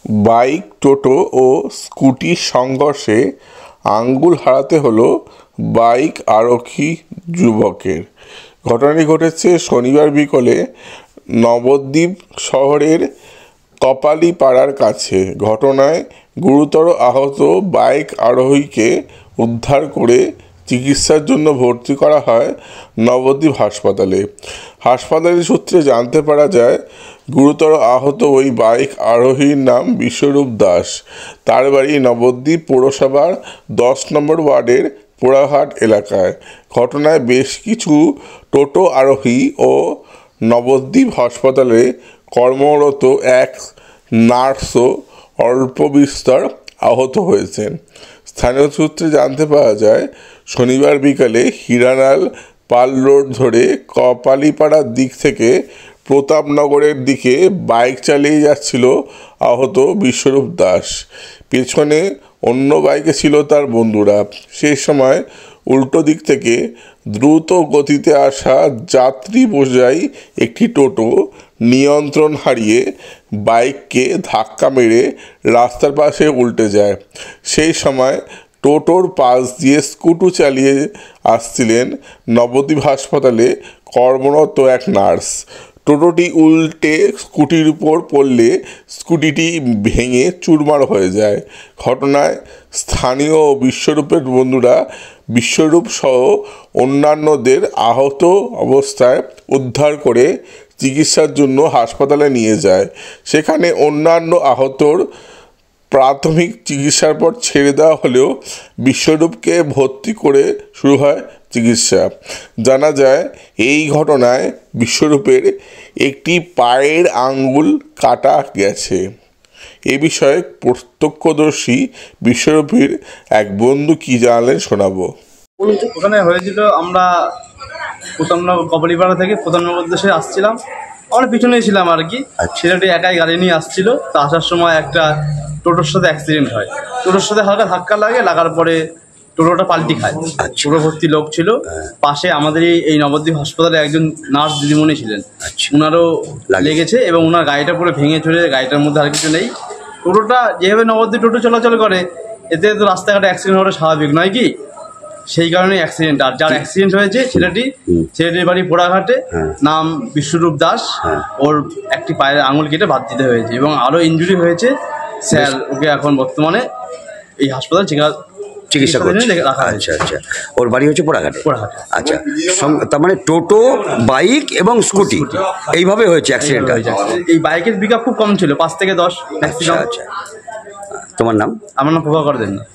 Bike, টোটো ও স্কুটির সংঘর্ষে আঙ্গুল হারাতে হলো বাইক আরোহী যুবকের। ঘটনাটি ঘটেছে শনিবার বিকেলে নবদ্বীপ শহরের কপালীপাড়ার কাছে। ঘটনায় গুরুতর আহত বাইক আরোহীকে উদ্ধার করে চিকিৎসার জন্য ভর্তি করা হয় নবদ্বীপ হাসপাতালে। হাসপাতালের সূত্রে জানতে পারা যায়, গুরুতর আহত ওই বাইক আরোহীর নাম বিশ্বরূপ দাস। তার বাড়ি নবদ্বীপ পৌরসভার 10 নম্বর ওয়ার্ডের পোড়াহাট এলাকায়। ঘটনায় বেশ কিছু টোটো আরোহী ও নবদ্বীপ হাসপাতালে কর্মরত এক নার্সও অল্প বিস্তর আহত হয়েছেন। স্থানীয় সূত্রে জানতে পারা যায়, শনিবার বিকালে হিরানাল পাল রোড ধরে কপালীপাড়ার দিক থেকে প্রতাপনগরের দিকে বাইক চালিয়ে যাচ্ছিল আহত বিশ্বরূপ দাস। পেছনে অন্য বাইকে ছিল তার বন্ধুরা। সেই সময় উল্টো দিক থেকে দ্রুত গতিতে আসা যাত্রী বোঝাই একটি টোটো নিয়ন্ত্রণ হারিয়ে বাইককে ধাক্কা মেরে রাস্তার পাশে উল্টে যায়। সেই সময় টোটোর পাশ দিয়ে স্কুটি চালিয়ে আসছিলেন নবদ্বীপ হাসপাতালে কর্মরত এক নার্স। টোটোটি উল্টে স্কুটির উপর পড়লে স্কুটিটি ভেঙে চুরমার হয়ে যায়। ঘটনায় স্থানীয় বিশ্বরূপের বন্ধুরা বিশ্বরূপ সহ অন্যান্যদের আহত অবস্থায় উদ্ধার করে চিকিৎসার জন্য হাসপাতালে নিয়ে যায়। সেখানে অন্যান্য আহতর প্রাথমিক চিকিৎসার পর ছেড়ে দেওয়া হলেও বিশ্বরূপকে ভর্তি করে শুরু হয় চিকিৎসা। জানা যায়, এই ঘটনায় বিশ্বরূপের একটি পায়ের আঙ্গুল কাটা গেছে। এ বিষয়ে প্রত্যক্ষদর্শী বিশ্বরূপের এক বন্ধু কি জানালেন শোনাবো। ওখানে হয়েছিল, আমরা প্রতাপনগর কপালীপাড়া থেকে প্রতাপনগর দেশে আসছিলাম। আমরা পিছনেই ছিলাম আর কি। ছেলেটি একাই গাড়ি নিয়ে আসছিল। তা আসার সময় একটা টোটোর সাথে অ্যাক্সিডেন্ট হয়। টোটোর সাথে হালকা ধাক্কা লাগার পরে টোটোটা পাল্টি খায়। টোটো ভর্তি লোক ছিল। পাশে আমাদের এই নবদ্বীপ হাসপাতালে একজন নার্স দিদিমণি ছিলেন, ওনারও লেগেছে এবং ওনার গাড়িটা পুরো ভেঙে চলে, গাড়িটার মধ্যে আর কিছু নেই। টোটোটা যেভাবে নবদ্বীপ টোটো চলাচল করে, এতে তো রাস্তাঘাটে অ্যাক্সিডেন্ট হওয়াটা স্বাভাবিক নয় কি? সেই কারণে অ্যাক্সিডেন্ট। আর যার অ্যাক্সিডেন্ট হয়েছে ছেলেটির বাড়ি পোড়াঘাটে, নাম বিশ্বরূপ দাস। ওর একটি পায়ের আঙুল কেটে বাদ দিতে হয়েছে এবং আরও ইনজুরি হয়েছে। স্যার ওকে এখন বর্তমানে এই হাসপাতাল চিকিৎসা রাখা হয়েছে। আচ্ছা, ওর বাড়ি হচ্ছে পোড়াঘাটে। আচ্ছা, তার মানে টোটো, বাইক এবং স্কুটি এইভাবে হয়েছে অ্যাক্সিডেন্ট। এই বাইকের পিক আপ খুব কম ছিল, 5 থেকে 10 ম্যাক্সিমাম। আচ্ছা, তোমার নাম? আমার নাম প্রভাকর দেবনাথ।